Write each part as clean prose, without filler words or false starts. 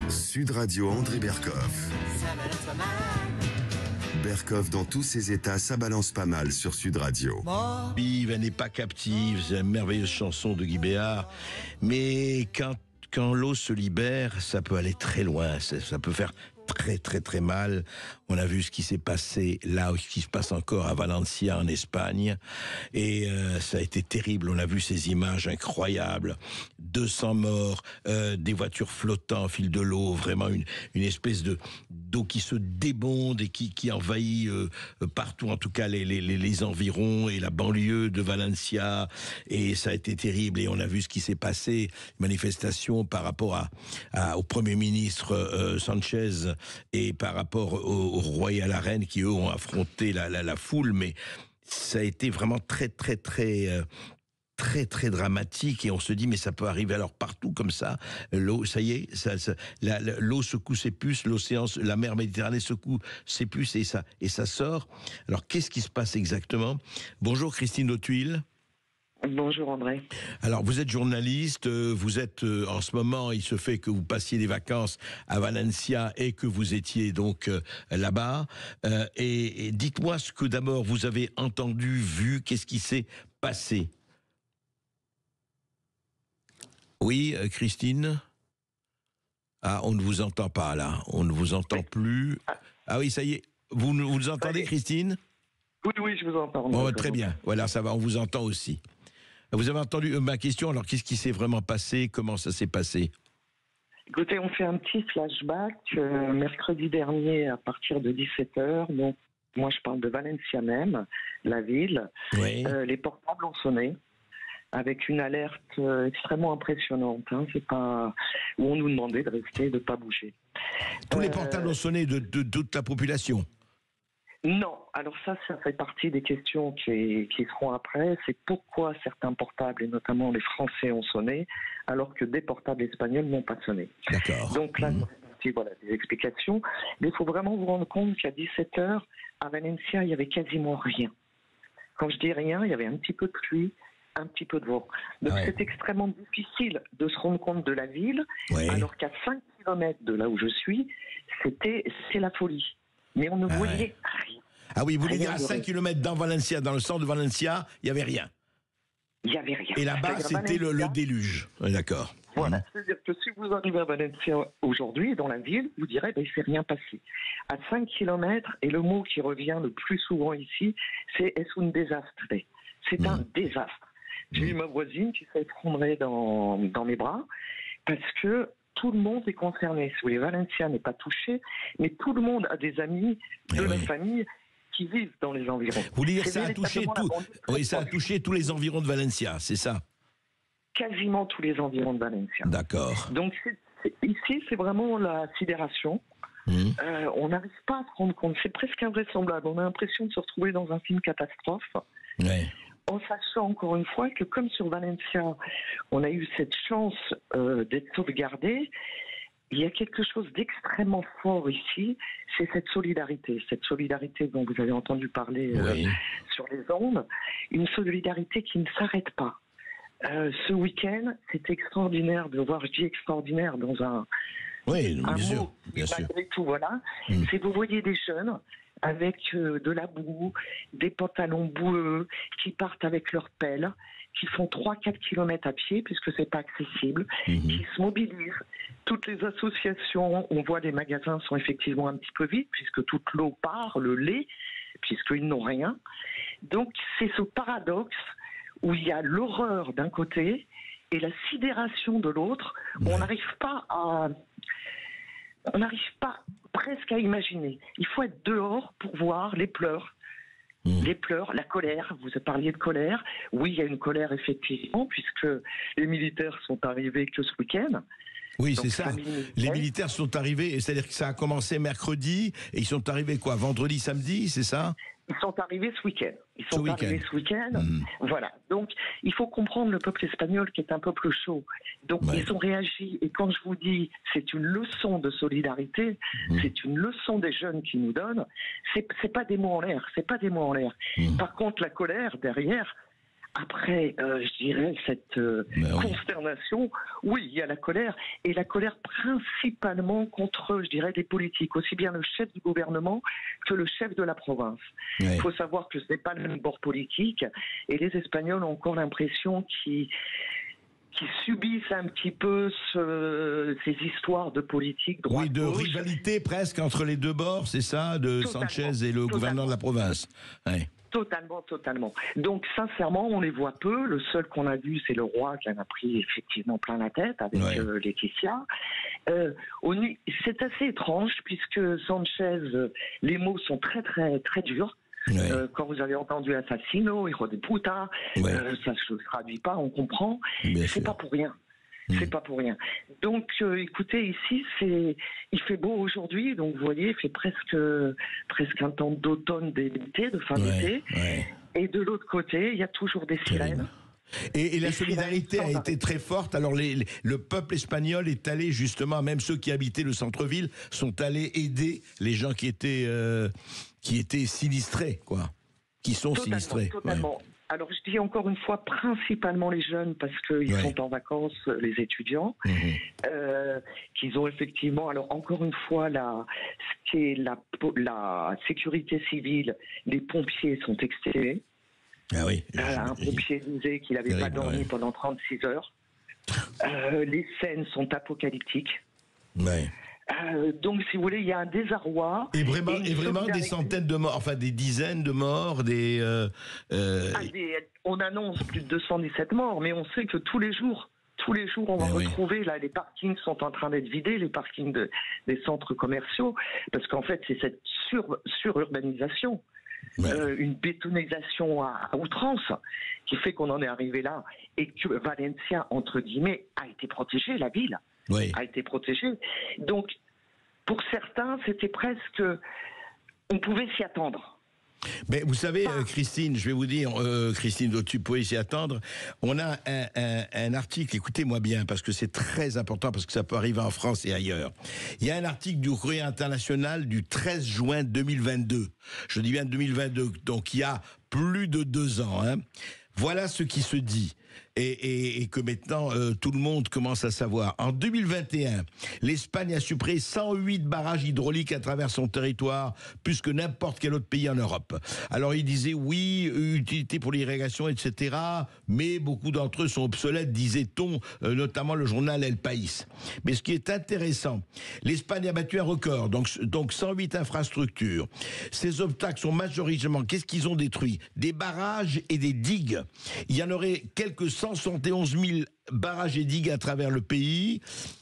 Sud Radio André Berkoff. Berkoff dans tous ses états, ça balance pas mal sur Sud Radio. Vive, elle n'est pas captive, c'est une merveilleuse chanson de Guy Béard. Mais quand l'eau se libère, ça peut aller très loin, ça peut faire très très très mal. On a vu ce qui s'est passé là, ce qui se passe encore à Valencia en Espagne, et ça a été terrible. On a vu ces images incroyables, 200 morts, des voitures flottant au fil de l'eau, vraiment une espèce d'eau qui se débonde et qui envahit partout, en tout cas les environs et la banlieue de Valencia, et ça a été terrible. Et on a vu ce qui s'est passé, manifestation par rapport au Premier ministre Sanchez et par rapport au roi et à la reine qui eux ont affronté la foule, mais ça a été vraiment très très très très très dramatique, et on se dit mais ça peut arriver alors partout comme ça. L'eau, ça y est, l'eau secoue ses puces, l'océan, la mer Méditerranée secoue ses puces et ça sort. Alors qu'est-ce qui se passe exactement? Bonjour Christine Autuil. Bonjour André. Alors vous êtes journaliste, vous êtes en ce moment, il se fait que vous passiez des vacances à Valencia et que vous étiez donc là-bas. Et dites-moi ce que d'abord vous avez entendu, vu, qu'est-ce qui s'est passé? Oui, Christine? Ah, on ne vous entend pas là, on ne vous entend plus. Ah oui, ça y est, vous nous entendez, Christine? Oui, je vous entends. Bon, très bien, voilà, ça va, on vous entend aussi. Vous avez entendu ma question, alors qu'est-ce qui s'est vraiment passé? Comment ça s'est passé? Écoutez, on fait un petit flashback. Mercredi dernier, à partir de 17h, donc moi je parle de Valencia même, la ville, Oui. Les portables ont sonné avec une alerte extrêmement impressionnante. C'est pas où on nous demandait de rester, de ne pas bouger. Tous les portables ont sonné de toute la population? Non, alors ça fait partie des questions qui seront après. C'est pourquoi certains portables, et notamment les Français, ont sonné, alors que des portables espagnols n'ont pas sonné. D'accord. Donc là, voilà des explications. Mais il faut vraiment vous rendre compte qu'à 17h, à Valencia, il n'y avait quasiment rien. Quand je dis rien, il y avait un petit peu de pluie, un petit peu de vent. Donc c'est extrêmement difficile de se rendre compte de la ville, alors qu'à 5 km de là où je suis, c'est la folie. Mais on ne voyait rien. Ah oui, vous voulez dire à 5 km dans Valencia, dans le centre de Valencia, il n'y avait rien? Il n'y avait rien. Et là-bas, c'était le déluge. D'accord. Voilà. C'est-à-dire que si vous arrivez à Valencia aujourd'hui, dans la ville, vous direz, il ne s'est rien passé. À 5 km, et le mot qui revient le plus souvent ici, c'est « es un désastre ». C'est un désastre. J'ai eu ma voisine qui s'est effondrée dans mes bras, parce que tout le monde est concerné. Si vous voulez, Valencia n'est pas touché, mais tout le monde a des amis de la famille qui vivent dans les environs. Vous voulez dire que ça a touché ça a touché tous les environs de Valencia, c'est ça? Quasiment tous les environs de Valencia. D'accord. Donc ici, c'est vraiment la sidération. On n'arrive pas à se rendre compte. C'est presque invraisemblable. On a l'impression de se retrouver dans un film catastrophe. Ouais. En sachant encore une fois que comme sur Valencia, on a eu cette chance d'être sauvegardé, il y a quelque chose d'extrêmement fort ici, c'est cette solidarité dont vous avez entendu parler sur les ondes, une solidarité qui ne s'arrête pas. Ce week-end, c'est extraordinaire de voir, je dis extraordinaire dans un mot, bien sûr. Malgré tout, voilà, c'est vous voyez des jeunes avec de la boue, des pantalons boueux, qui partent avec leurs pelles, qui font 3-4 km à pied, puisque c'est pas accessible, qui se mobilisent. Toutes les associations, on voit les magasins sont effectivement un petit peu vides, puisque toute l'eau part, le lait, puisqu'ils n'ont rien. Donc c'est ce paradoxe où il y a l'horreur d'un côté et la sidération de l'autre, où on n'arrive pas presque à imaginer. Il faut être dehors pour voir les pleurs. Les pleurs, la colère, vous parliez de colère. Oui, il y a une colère effectivement, puisque les militaires sont arrivés que ce week-end. Oui, c'est ça. Les militaires sont arrivés, c'est-à-dire que ça a commencé mercredi, et ils sont arrivés quoi, vendredi, samedi, c'est ça? Ils sont arrivés ce week-end. Ce week-end. Voilà. Donc, il faut comprendre le peuple espagnol qui est un peuple chaud. Donc, ils ont réagi. Et quand je vous dis, c'est une leçon de solidarité, c'est une leçon des jeunes qui nous donnent. C'est pas des mots en l'air. C'est pas des mots en l'air. Par contre, la colère derrière, après, je dirais, cette consternation, oui, il y a la colère, et la colère principalement contre, je dirais, des politiques, aussi bien le chef du gouvernement que le chef de la province. Il faut savoir que ce n'est pas le même bord politique, et les Espagnols ont encore l'impression qu'ils subissent un petit peu ces histoires de politique droite. Oui, de rivalité presque entre les deux bords, c'est ça, de Sanchez et le gouverneur de la province. Ouais. Totalement. Donc, sincèrement, on les voit peu. Le seul qu'on a vu, c'est le roi qui en a pris effectivement plein la tête avec Laetitia. C'est assez étrange puisque Sanchez, les mots sont très, très, très durs. Quand vous avez entendu assassino, hijo de puta, ça ne se traduit pas, on comprend. C'est pas pour rien. C'est pas pour rien. Donc, écoutez, ici, il fait beau aujourd'hui, donc vous voyez, il fait presque un temps d'automne, d'été, de fin d'été. Et de l'autre côté, il y a toujours des sirènes. Et la solidarité a été très forte. Alors, le peuple espagnol est allé, justement, même ceux qui habitaient le centre-ville, sont allés aider les gens qui étaient sinistrés, quoi. Qui sont sinistrés. Totalement. Ouais. Alors, je dis encore une fois, principalement les jeunes, parce qu'ils sont en vacances, les étudiants, qu'ils ont effectivement, alors encore une fois, la sécurité civile, les pompiers sont exténués. Ah oui. Un pompier disait qu'il n'avait pas dormi pendant 36 heures. Les scènes sont apocalyptiques. Donc, si vous voulez, il y a un désarroi. Et vraiment des centaines de morts, enfin des dizaines de morts, on annonce plus de 217 morts, mais on sait que tous les jours, on va retrouver, là, les parkings sont en train d'être vidés, les parkings des centres commerciaux, parce qu'en fait, c'est cette sururbanisation. Une bétonisation à outrance qui fait qu'on en est arrivé là et que Valencia, entre guillemets, a été protégée, la ville a été protégée. Donc, pour certains, c'était presque... On pouvait s'y attendre. Mais vous savez, Christine, je vais vous dire, Christine, tu pouvais s'y attendre. On a un article, écoutez-moi bien, parce que c'est très important, parce que ça peut arriver en France et ailleurs. Il y a un article du Courrier international du 13 juin 2022. Je dis bien 2022, donc il y a plus de 2 ans. Voilà ce qui se dit. Et que maintenant, tout le monde commence à savoir. En 2021, l'Espagne a supprimé 108 barrages hydrauliques à travers son territoire, plus que n'importe quel autre pays en Europe. Alors, il disait, oui, utilité pour l'irrigation, etc., mais beaucoup d'entre eux sont obsolètes, disait-on, notamment le journal El País. Mais ce qui est intéressant, l'Espagne a battu un record, donc 108 infrastructures. Ces obstacles sont majoritairement, qu'est-ce qu'ils ont détruit? Des barrages et des digues. Il y en aurait quelques 171 000 barrages et digues à travers le pays,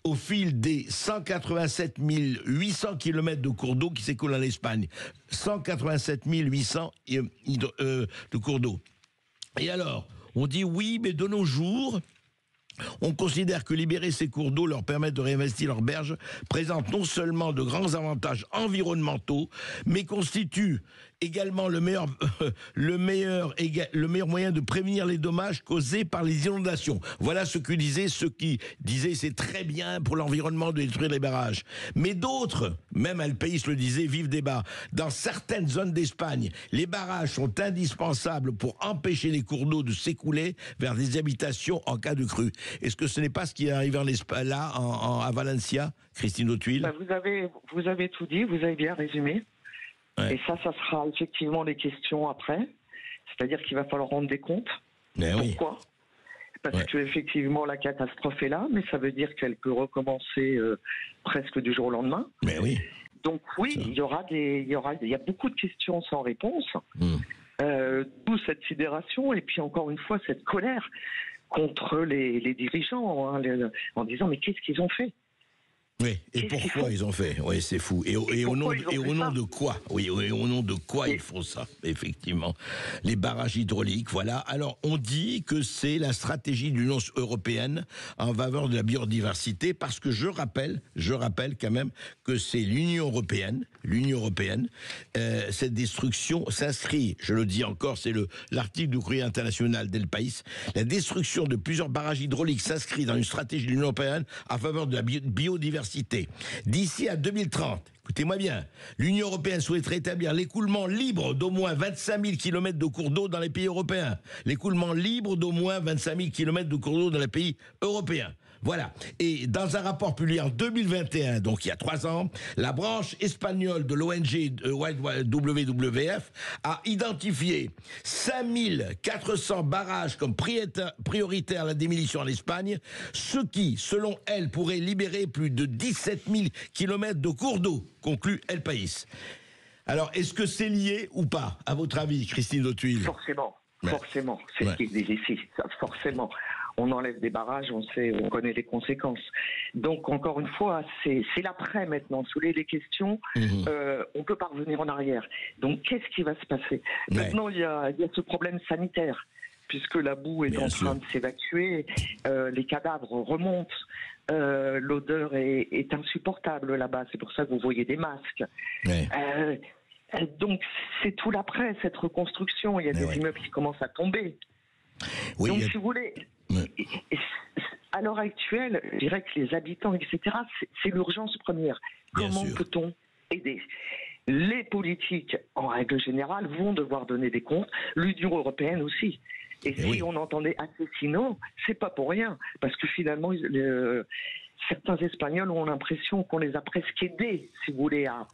au fil des 187 800 km de cours d'eau qui s'écoulent en Espagne. 187 800 de cours d'eau. Et alors, on dit oui, mais de nos jours, on considère que libérer ces cours d'eau leur permet de réinvestir leurs berges, présente non seulement de grands avantages environnementaux, mais constitue également le meilleur moyen de prévenir les dommages causés par les inondations. Voilà ce que disaient ceux qui disaient c'est très bien pour l'environnement de détruire les barrages. Mais d'autres, même El País le disait, vivent débat. Dans certaines zones d'Espagne, les barrages sont indispensables pour empêcher les cours d'eau de s'écouler vers des habitations en cas de crue. Est-ce que ce n'est pas ce qui est arrivé en Espagne, là, à Valencia, Christine Autuil? Vous avez tout dit, vous avez bien résumé. Et ça sera effectivement les questions après. C'est-à-dire qu'il va falloir rendre des comptes. Pourquoi? Parce que effectivement la catastrophe est là, mais ça veut dire qu'elle peut recommencer presque du jour au lendemain. Mais oui. Donc oui, il y a beaucoup de questions sans réponse. D'où cette sidération et puis encore une fois cette colère contre les dirigeants en disant mais qu'est-ce qu'ils ont fait? Oui, et pourquoi ils ont fait? Oui, c'est fou. Et au nom de quoi? Oui, au nom de quoi ils font ça? Effectivement. Les barrages hydrauliques, voilà. Alors, on dit que c'est la stratégie de l'Union européenne en faveur de la biodiversité, parce que je rappelle quand même que c'est l'Union européenne, cette destruction s'inscrit, je le dis encore, c'est l'article du Courrier international d'El País, la destruction de plusieurs barrages hydrauliques s'inscrit dans une stratégie de l'Union européenne en faveur de la biodiversité biodiversité. D'ici à 2030, écoutez-moi bien, l'Union européenne souhaiterait établir l'écoulement libre d'au moins 25 000 km de cours d'eau dans les pays européens. L'écoulement libre d'au moins 25 000 km de cours d'eau dans les pays européens. Voilà. Et dans un rapport publié en 2021, donc il y a 3 ans, la branche espagnole de l'ONG WWF a identifié 5400 barrages comme prioritaires à la démolition en Espagne, ce qui, selon elle, pourrait libérer plus de 17 000 km de cours d'eau, conclut El País. Alors, est-ce que c'est lié ou pas, à votre avis, Christine Dautuil? Forcément, Ouais. forcément, c'est ce qu'il dit ici, ça, forcément. On enlève des barrages, on connaît les conséquences. Donc, encore une fois, c'est l'après maintenant. Sous les questions, on peut pas revenir en arrière. Donc, qu'est-ce qui va se passer? Maintenant, il y a ce problème sanitaire, puisque la boue est en train de s'évacuer, les cadavres remontent, l'odeur est insupportable là-bas. C'est pour ça que vous voyez des masques. Ouais. Donc, c'est tout l'après, cette reconstruction. Il y a des immeubles qui commencent à tomber. Oui, donc, si vous voulez, à l'heure actuelle, je dirais que les habitants, etc., c'est l'urgence première. Comment peut-on aider? Les politiques, en règle générale, vont devoir donner des comptes, l'Union européenne aussi. Et si on entendait assassinat, c'est pas pour rien, parce que finalement, certains Espagnols ont l'impression qu'on les a presque aidés, si vous voulez, à...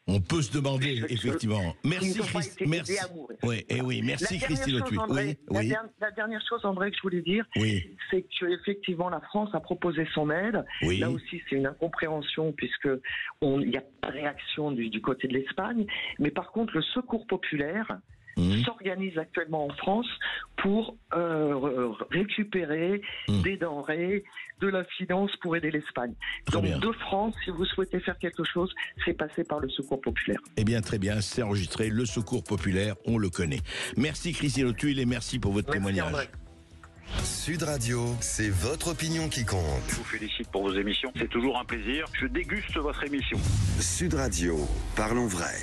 On peut se demander, effectivement. Merci, Christine. Merci. Merci, Christine Dautuil. La dernière chose, André, que je voulais dire, c'est qu'effectivement, la France a proposé son aide. Là aussi, c'est une incompréhension, puisqu'il n'y a pas de réaction du côté de l'Espagne. Mais par contre, le secours populaire s'organise actuellement en France pour récupérer des denrées, de la finance pour aider l'Espagne. Donc de France, si vous souhaitez faire quelque chose, c'est passer par le secours populaire. Eh bien, très bien, c'est enregistré. Le secours populaire, on le connaît. Merci Christine Dautuil et merci pour votre témoignage. André. Sud Radio, c'est votre opinion qui compte. Je vous félicite pour vos émissions. C'est toujours un plaisir. Je déguste votre émission. Sud Radio, parlons vrai.